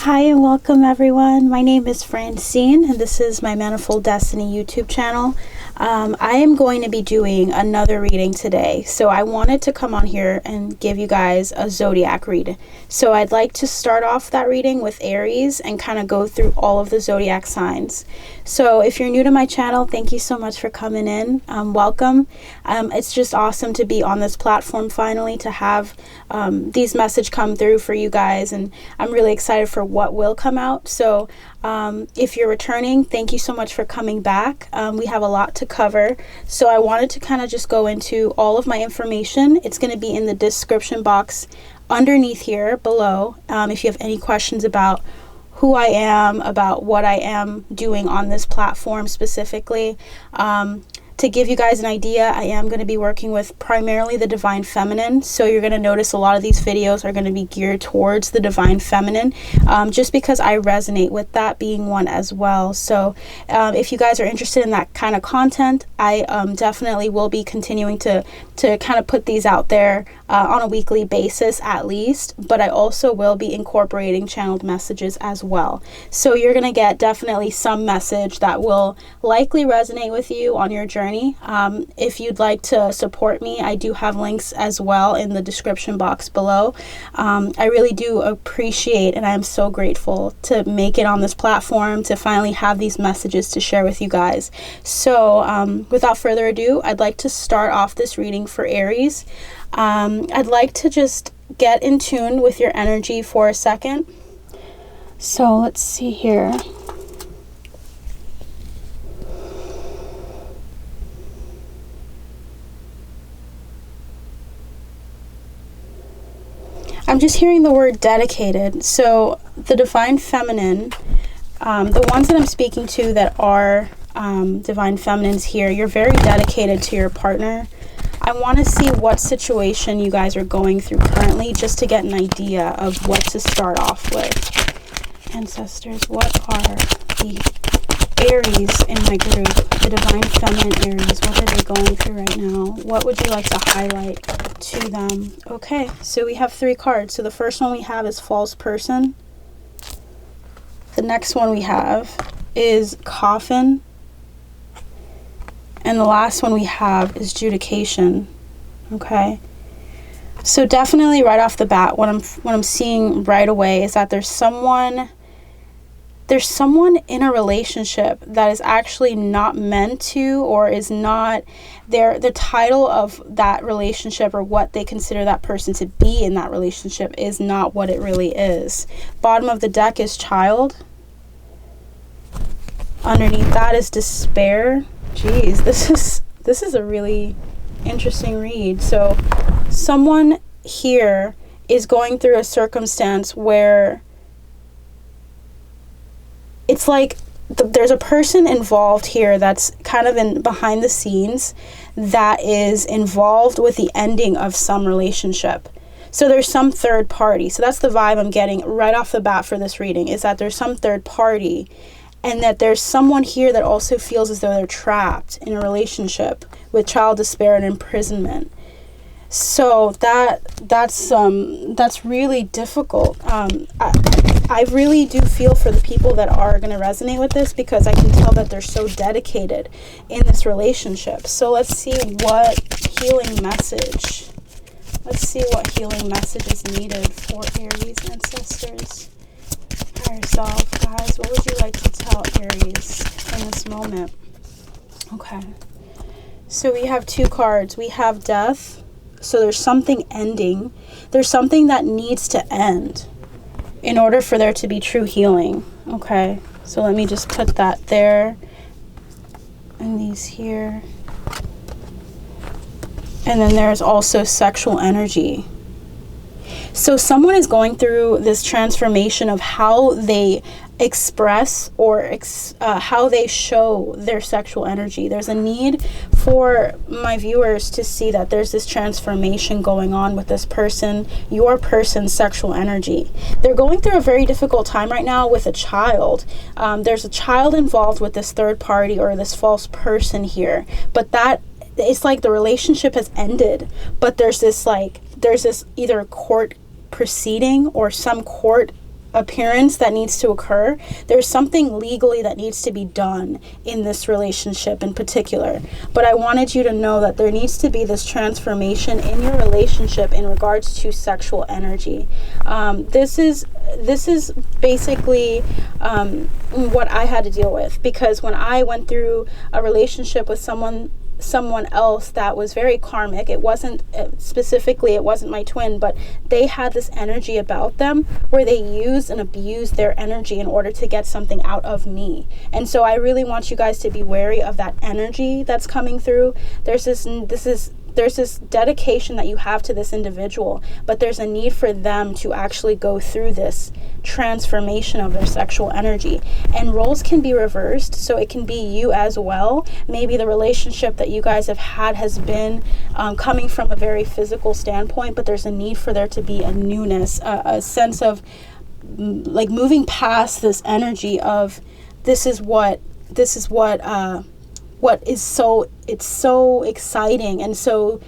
Hi and welcome everyone. My name is Fran and this is my Manifold Destiny YouTube channel. I am going to be doing another reading today. So I wanted to come on here and give you guys a zodiac read. So I'd like to start off that reading with Aries and kind of go through all of the zodiac signs. So if you're new to my channel, thank you so much for coming in. Welcome. It's just awesome to be on this platform finally, to have these messages come through for you guys, and I'm really excited for what will come out. So if you're returning, thank you so much for coming back. We have a lot to cover, so I wanted to kind of just go into all of my information. It's going to be in the description box underneath here below. If you have any questions about who I am, about what I am doing on this platform specifically. To give you guys an idea, I am going to be working with primarily the divine feminine. So you're going to notice a lot of these videos are going to be geared towards the divine feminine, just because I resonate with that being one as well. So if you guys are interested in that kind of content, I definitely will be continuing to kind of put these out there on a weekly basis at least, but I also will be incorporating channeled messages as well. So you're going to get definitely some message that will likely resonate with you on your journey. If you'd like to support me, I do have links as well in the description box below. I really do appreciate, and I am so grateful to make it on this platform, to finally have these messages to share with you guys. So without further ado, I'd like to start off this reading for Aries. I'd like to just get in tune with your energy for a second. So let's see here. I'm just hearing the word dedicated. So the divine feminine, the ones that I'm speaking to that are divine feminines here, you're very dedicated to your partner. I want to see what situation you guys are going through currently, just to get an idea of what to start off with. Ancestors, what are the Aries in my group, the divine feminine Aries? What are they going through right now? What would you like to highlight to them? Okay, so we have 3 cards. So the first one we have is false person. The next one we have is coffin. And the last one we have is judication. Okay. So definitely right off the bat, what I'm seeing right away is that there's someone in a relationship that is actually not meant to, or is not the title of that relationship, or what they consider that person to be in that relationship, is not what it really is. Bottom of the deck is child. Underneath that is despair. Geez, this is a really interesting read. So someone here is going through a circumstance where it's like there's a person involved here that's kind of in behind the scenes that is involved with the ending of some relationship. So there's some third party. So that's the vibe I'm getting right off the bat for this reading, is that there's some third party, and that there's someone here that also feels as though they're trapped in a relationship with child despair and imprisonment. So that's really difficult. I really do feel for the people that are going to resonate with this, because I can tell that they're so dedicated in this relationship. So let's see what healing message. Let's see what healing message is needed for Aries ancestors. Higher self, guys, what would you like to tell Aries in this moment? Okay. So we have 2 cards. We have death. So there's something ending. There's something that needs to end in order for there to be true healing. Okay. So let me just put that there. And these here. And then there's also sexual energy. So someone is going through this transformation of how they express or how they show their sexual energy. There's a need for my viewers to see that there's this transformation going on with this person, your person's sexual energy. They're going through a very difficult time right now with a child. There's a child involved with this third party or this false person here, but that it's like the relationship has ended, but there's this either court proceeding or some court appearance that needs to occur. There's something legally that needs to be done in this relationship in particular. But I wanted you to know that there needs to be this transformation in your relationship in regards to sexual energy. This is basically what I had to deal with, because when I went through a relationship with someone else that was very karmic, it wasn't specifically, it wasn't my twin, but they had this energy about them where they used and abused their energy in order to get something out of me. And so I really want you guys to be wary of that energy that's coming through. There's this dedication that you have to this individual, but there's a need for them to actually go through this transformation of their sexual energy. And roles can be reversed, so it can be you as well. Maybe the relationship that you guys have had has been coming from a very physical standpoint, but there's a need for there to be a newness, a sense of like moving past this energy of this is what is so, it's so exciting and so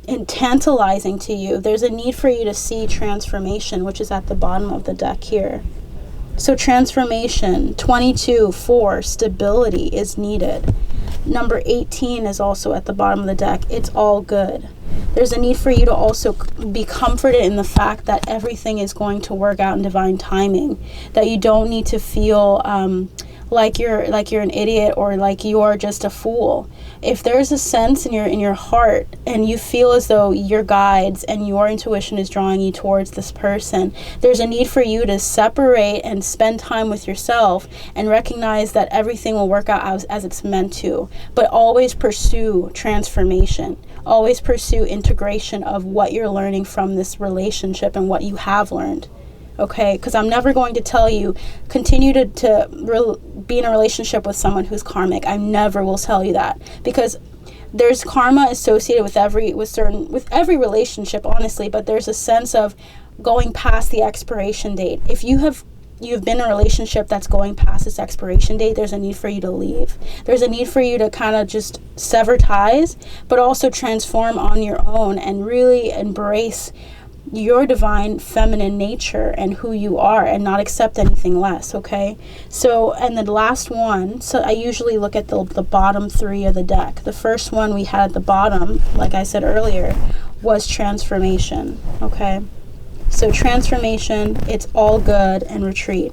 and tantalizing to you. There's a need for you to see transformation, which is at the bottom of the deck here. So transformation, 22-4, stability is needed. Number 18 is also at the bottom of the deck. It's all good. There's a need for you to also be comforted in the fact that everything is going to work out in divine timing, that you don't need to feel like you're an idiot or like you're just a fool. If there's a sense in your heart and you feel as though your guides and your intuition is drawing you towards this person, there's a need for you to separate and spend time with yourself and recognize that everything will work out as it's meant to. But always pursue transformation. Always pursue integration of what you're learning from this relationship and what you have learned. Okay, because I'm never going to tell you continue to be in a relationship with someone who's karmic. I never will tell you that, because there's karma associated with every relationship, honestly. But there's a sense of going past the expiration date. If you've been in a relationship that's going past its expiration date, there's a need for you to leave. There's a need for you to kind of just sever ties, but also transform on your own and really embrace your divine feminine nature and who you are, and not accept anything less. Okay, so, and the last one, so I usually look at the bottom three of the deck. The first one we had at the bottom, like I said earlier, was transformation. Okay, so transformation, it's all good, and retreat.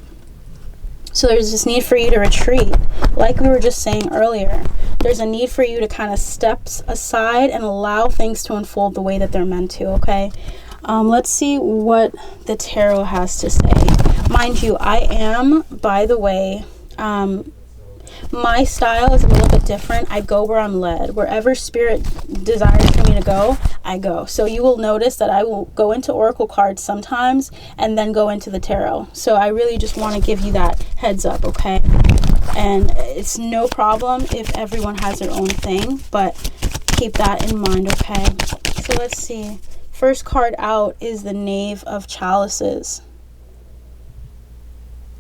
So there's this need for you to retreat, like we were just saying earlier. There's a need for you to kind of step aside and allow things to unfold the way that they're meant to. Okay, let's see what the tarot has to say. Mind you, I am, by the way, my style is a little bit different. I go where I'm led. Wherever spirit desires for me to go, I go. So you will notice that I will go into oracle cards sometimes and then go into the tarot. So I really just want to give you that heads up, okay? And it's no problem if everyone has their own thing, but keep that in mind, okay? So let's see. First card out is the Knave of Chalices.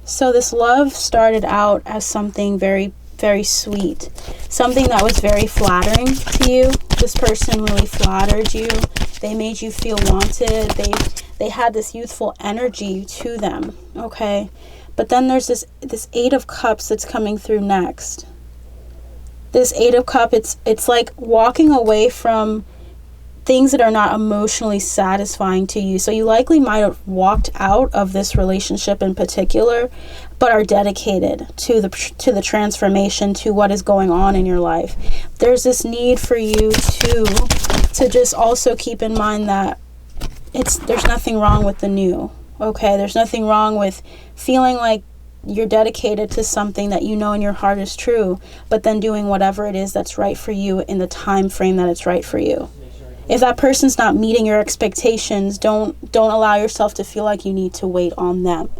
So this love started out as something very, very sweet. Something that was very flattering to you. This person really flattered you. They made you feel wanted. They had this youthful energy to them, okay? But then there's this Eight of Cups that's coming through next. This Eight of Cups, it's like walking away from things that are not emotionally satisfying to you. So you likely might have walked out of this relationship in particular, but are dedicated to the transformation, to what is going on in your life. There's this need for you to just also keep in mind that there's nothing wrong with the new. Okay, there's nothing wrong with feeling like you're dedicated to something that you know in your heart is true, but then doing whatever it is that's right for you in the time frame that it's right for you. If that person's not meeting your expectations, don't allow yourself to feel like you need to wait on them.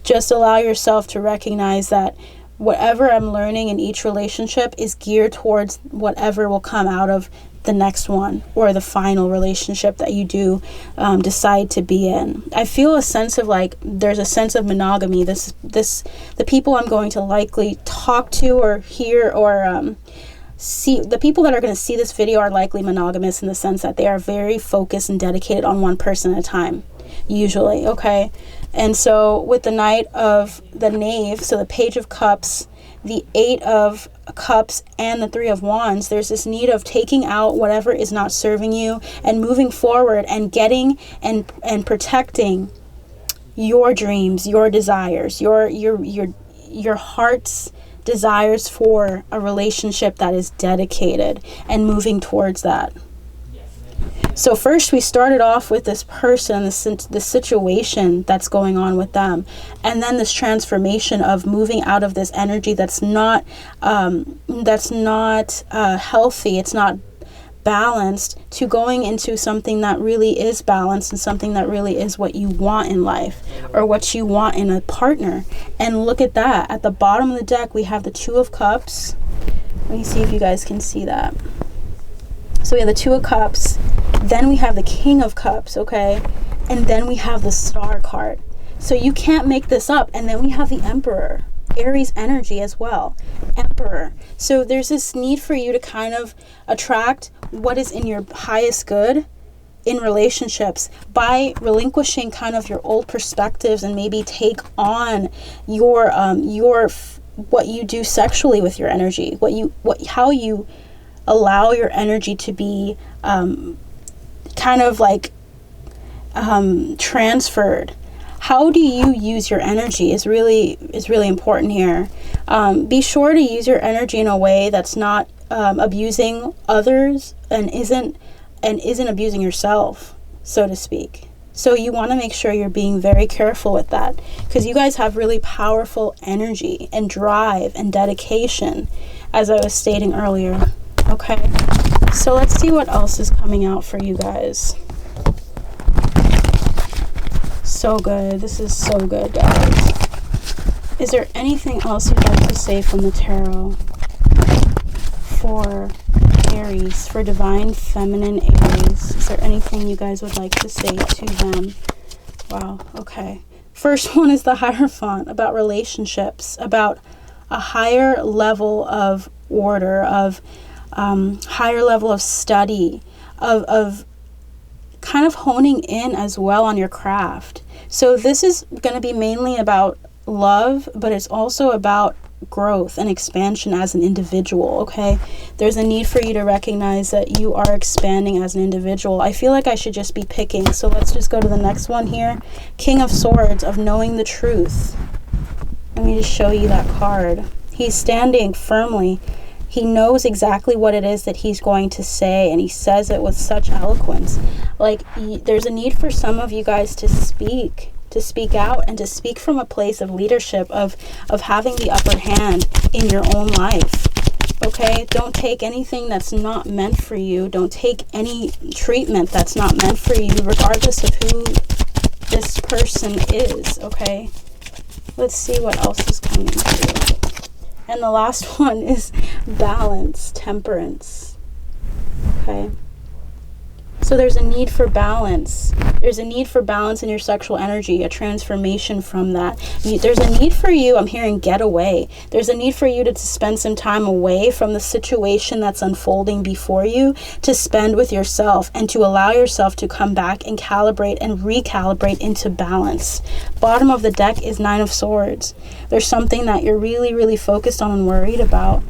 Just allow yourself to recognize that whatever I'm learning in each relationship is geared towards whatever will come out of the next one, or the final relationship that you do decide to be in. I feel a sense of there's a sense of monogamy. The people I'm going to likely talk to or hear or see, the people that are going to see this video are likely monogamous in the sense that they are very focused and dedicated on one person at a time, usually, okay? And so with the Knight of the Knave, so the Page of Cups, the 8 of Cups, and the 3 of Wands, there's this need of taking out whatever is not serving you and moving forward and getting and protecting your dreams, your desires, your heart's desires for a relationship that is dedicated, and moving towards that. So first we started off with this person, the situation that's going on with them, and then this transformation of moving out of this energy that's not healthy, it's not balanced, to going into something that really is balanced and something that really is what you want in life or what you want in a partner. And look at that. At the bottom of the deck, we have the 2 of Cups. Let me see if you guys can see that. So we have the 2 of Cups, then we have the King of Cups, okay? And then we have the Star card. So you can't make this up. And then we have the Emperor. Aries energy as well. Emperor. So there's this need for you to kind of attract what is in your highest good in relationships by relinquishing kind of your old perspectives and maybe take on your what you do sexually with your energy, how you allow your energy to be kind of like transferred. How do you use your energy is really important here. Be sure to use your energy in a way that's not abusing others and isn't abusing yourself, so to speak. So you want to make sure you're being very careful with that, because you guys have really powerful energy and drive and dedication, as I was stating earlier. Okay, so let's see what else is coming out for you guys. So good. This is so good, guys. Is there anything else you'd like to say from the tarot for Aries, for divine feminine Aries? Is there anything you guys would like to say to them? Wow, okay. First one is the Hierophant, about relationships, about a higher level of order, of higher level of study, of kind of honing in as well on your craft. So this is going to be mainly about love, but it's also about growth and expansion as an individual, okay? There's a need for you to recognize that you are expanding as an individual. I feel like I should just be picking, so let's just go to the next one here. King of Swords, of knowing the truth. Let me just show you that card. He's standing firmly. He knows exactly what it is that he's going to say, and he says it with such eloquence. Like, there's a need for some of you guys to speak out, and to speak from a place of leadership, of having the upper hand in your own life. Okay? Don't take anything that's not meant for you. Don't take any treatment that's not meant for you, regardless of who this person is. Okay? Let's see what else is coming through. And the last one is balance, temperance. Okay? So there's a need for balance. There's a need for balance in your sexual energy, a transformation from that. There's a need for you, I'm hearing, get away. There's a need for you to spend some time away from the situation that's unfolding before you, to spend with yourself and to allow yourself to come back and calibrate and recalibrate into balance. Bottom of the deck is 9 of Swords. There's something that you're really, really focused on and worried about.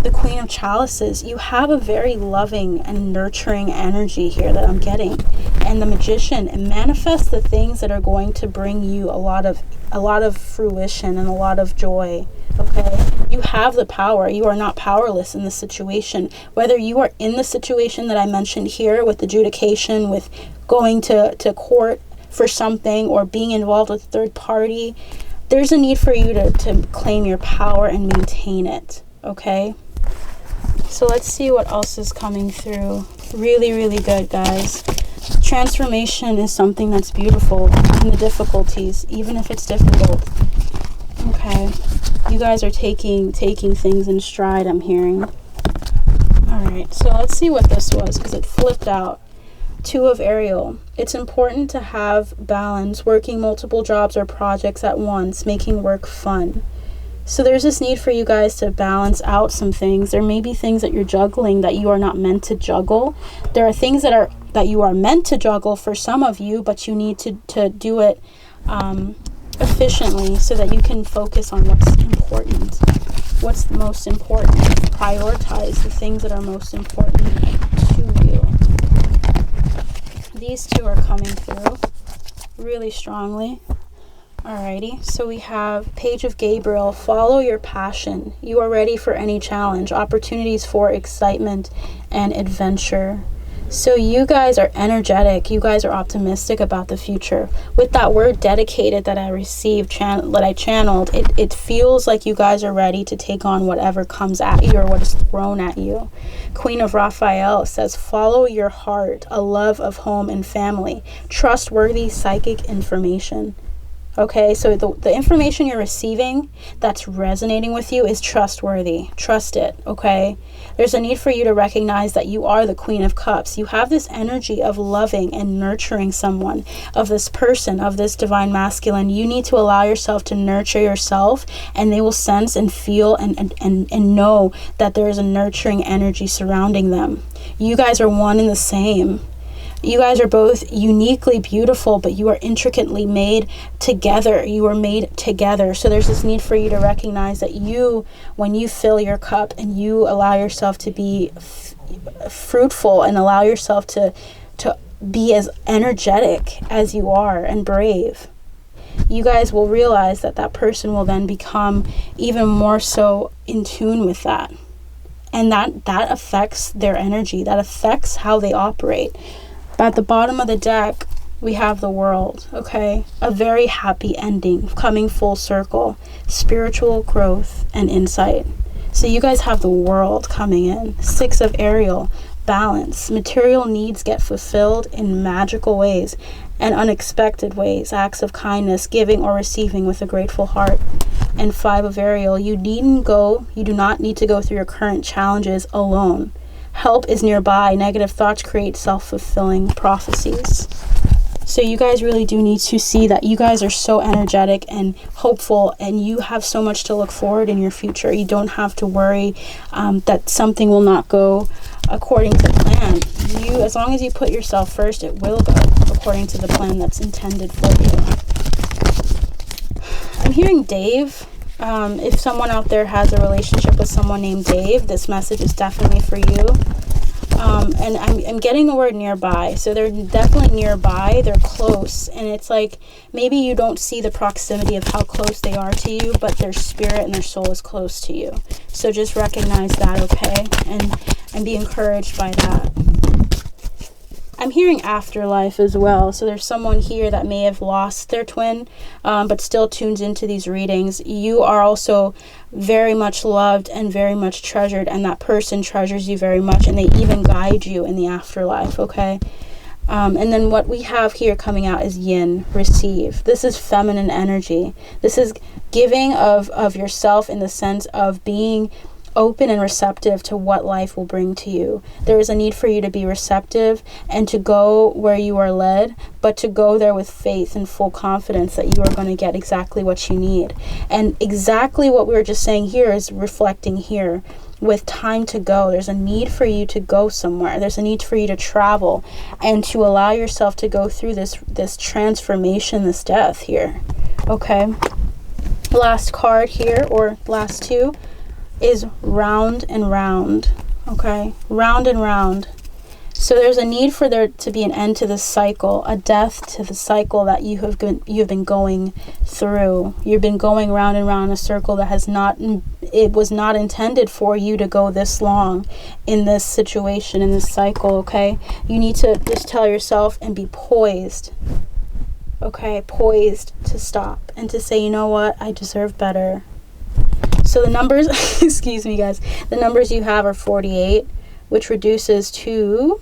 The Queen of Chalices, you have a very loving and nurturing energy here that I'm getting. And the Magician, and manifest the things that are going to bring you a lot of fruition and a lot of joy. Okay? You have the power. You are not powerless in the situation. Whether you are in the situation that I mentioned here with adjudication, with going to court for something, or being involved with a third party, there's a need for you to claim your power and maintain it. Okay, so let's see what else is coming through. Really, really good, guys. Transformation is something that's beautiful in the difficulties, even if it's difficult. Okay, you guys are taking things in stride, I'm hearing. Alright, so let's see what this was, because it flipped out. 2 of Ariel. It's important to have balance, working multiple jobs or projects at once, making work fun. So there's this need for you guys to balance out some things. There may be things that you're juggling that you are not meant to juggle. There are things that you are meant to juggle for some of you, but you need to do it efficiently, so that you can focus on what's important. What's the most important? Prioritize the things that are most important to you. These two are coming through really strongly. Alrighty, so we have Page of Gabriel. Follow your passion. You are ready for any challenge. Opportunities for excitement and adventure. So you guys are energetic. You guys are optimistic about the future. With that word dedicated that I received, that I channeled, it feels like you guys are ready to take on whatever comes at you or what is thrown at you. Queen of Raphael says, follow your heart, a love of home and family, trustworthy psychic information. Okay, so the information you're receiving that's resonating with you is trustworthy. Trust it, okay? There's a need for you to recognize that you are the Queen of Cups. You have this energy of loving and nurturing someone, of this person, of this divine masculine. You need to allow yourself to nurture yourself, and they will sense and feel and know that there is a nurturing energy surrounding them. You guys are one and the same. You guys are both uniquely beautiful, but you are intricately made together. You are made together. So there's this need for you to recognize that when you fill your cup and you allow yourself to be fruitful and allow yourself to be as energetic as you are and brave, you guys will realize that person will then become even more so in tune with that. And that affects their energy. That affects how they operate. At the bottom of the deck, we have the World, okay? A very happy ending, coming full circle, spiritual growth and insight. So you guys have the World coming in. 6 of Ariel, balance. Material needs get fulfilled in magical ways and unexpected ways. Acts of kindness, giving or receiving with a grateful heart. And 5 of Ariel, you do not need to go through your current challenges alone. Help is nearby. Negative thoughts create self-fulfilling prophecies. So you guys really do need to see that you guys are so energetic and hopeful, and you have so much to look forward in your future. You don't have to worry that something will not go according to plan. As long as you put yourself first, it will go according to the plan that's intended for you. I'm hearing Dave. If someone out there has a relationship with someone named Dave, this message is definitely for you. And I'm getting the word nearby. So they're definitely nearby. They're close. And it's like maybe you don't see the proximity of how close they are to you, but their spirit and their soul is close to you. So just recognize that, okay? And be encouraged by that. I'm hearing afterlife as well. So there's someone here that may have lost their twin, but still tunes into these readings. You are also very much loved and very much treasured, and that person treasures you very much, and they even guide you in the afterlife, okay? And then what we have here coming out is yin, receive. This is feminine energy. This is giving of yourself in the sense of being open and receptive to what life will bring to you. There is a need for you to be receptive and to go where you are led, but to go there with faith and full confidence that you are going to get exactly what you need. And exactly what we were just saying here is reflecting here. With time to go, there's a need for you to go somewhere. There's a need for you to travel and to allow yourself to go through this transformation, this death here. Okay. Last card here, or last two, is round and round. Okay, round and round. So there's a need for there to be an end to this cycle, a death to the cycle that you've been going through. You've been going round and round in a circle that it was not intended for you to go this long in this situation, in this cycle, okay? You need to just tell yourself and be poised. Okay, poised to stop and to say, you know what, I deserve better. So the numbers, excuse me guys, the numbers you have are 48, which reduces to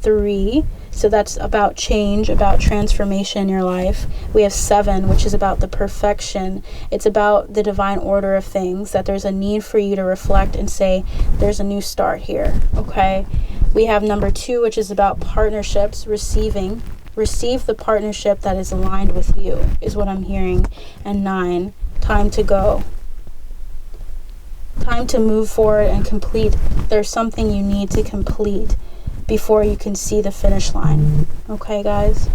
3. So that's about change, about transformation in your life. We have 7, which is about the perfection. It's about the divine order of things, that there's a need for you to reflect and say, there's a new start here, okay? We have number 2, which is about partnerships, receiving. Receive the partnership that is aligned with you, is what I'm hearing. And 9, time to go. Time to move forward and complete. There's something you need to complete before you can see the finish line. Okay, guys?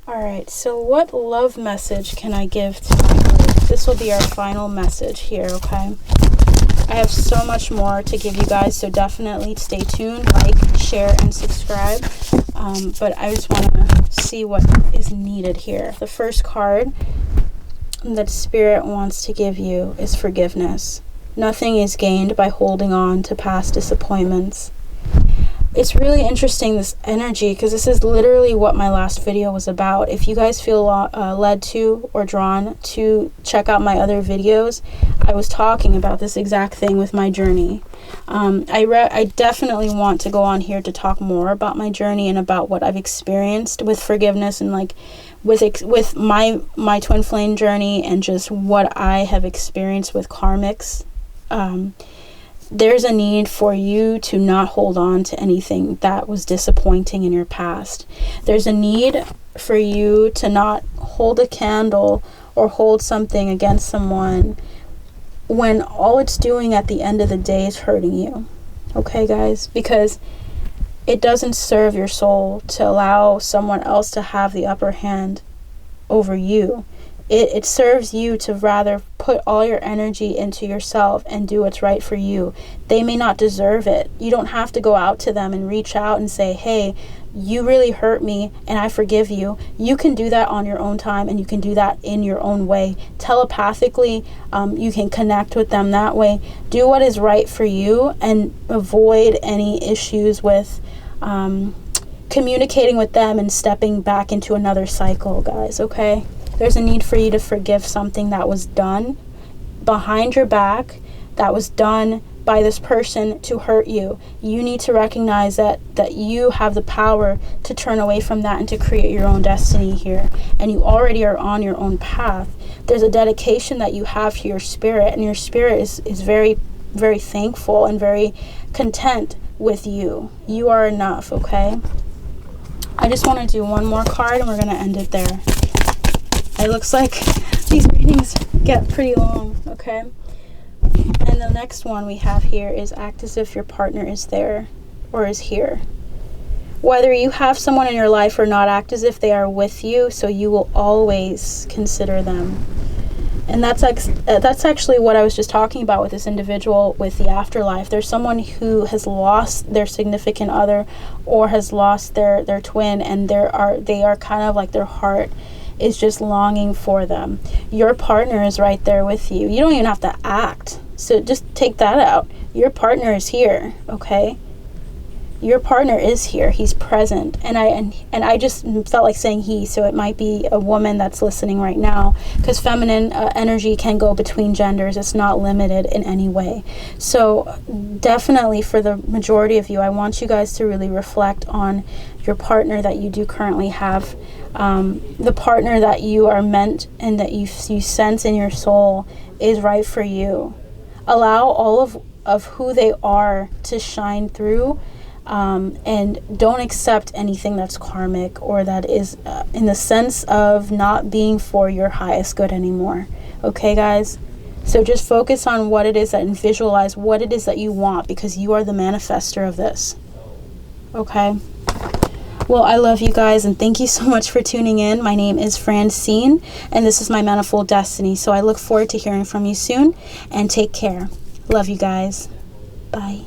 Alright, so what love message can I give to my group? This will be our final message here, okay? I have so much more to give you guys, so definitely stay tuned, like, share, and subscribe. But I just want to see what is needed here. The first card that Spirit wants to give you is forgiveness. Nothing is gained by holding on to past disappointments. It's really interesting, this energy, because this is literally what my last video was about. If you guys feel led to or drawn to check out my other videos, I was talking about this exact thing with my journey. I definitely want to go on here to talk more about my journey and about what I've experienced with forgiveness and like with my twin flame journey and just what I have experienced with karmics. There's a need for you to not hold on to anything that was disappointing in your past. There's a need for you to not hold a candle or hold something against someone when all it's doing at the end of the day is hurting you. Okay, guys? Because it doesn't serve your soul to allow someone else to have the upper hand over you. It serves you to rather put all your energy into yourself and do what's right for you. They may not deserve it. You don't have to go out to them and reach out and say, hey, you really hurt me and I forgive you. You can do that on your own time, and you can do that in your own way. Telepathically, you can connect with them that way. Do what is right for you and avoid any issues with communicating with them and stepping back into another cycle, guys, okay? There's a need for you to forgive something that was done behind your back, that was done by this person to hurt you. You need to recognize that you have the power to turn away from that and to create your own destiny here. And you already are on your own path. There's a dedication that you have to your spirit, and your spirit is very, very thankful and very content with you. You are enough, okay? I just want to do one more card and we're going to end it there. It looks like these readings get pretty long, okay? And the next one we have here is act as if your partner is there or is here. Whether you have someone in your life or not, act as if they are with you, so you will always consider them. And that's actually what I was just talking about with this individual with the afterlife. There's someone who has lost their significant other or has lost their twin, and they are kind of like their heart is just longing for them. Your partner is right there with you. You don't even have to act. So just take that out. Your partner is here, okay? Your partner is here. He's present. And I just felt like saying he, so it might be a woman that's listening right now, because feminine energy can go between genders. It's not limited in any way. So definitely for the majority of you, I want you guys to really reflect on your partner that you do currently have. The partner that you are meant and that you sense in your soul is right for you. Allow all of who they are to shine through. And don't accept anything that's karmic or that is in the sense of not being for your highest good anymore. Okay, guys? So just focus on what it is and visualize what it is that you want, because you are the manifester of this. Okay? Well, I love you guys, and thank you so much for tuning in. My name is Fran, and this is my Manifold Destiny. So I look forward to hearing from you soon, and take care. Love you guys. Bye.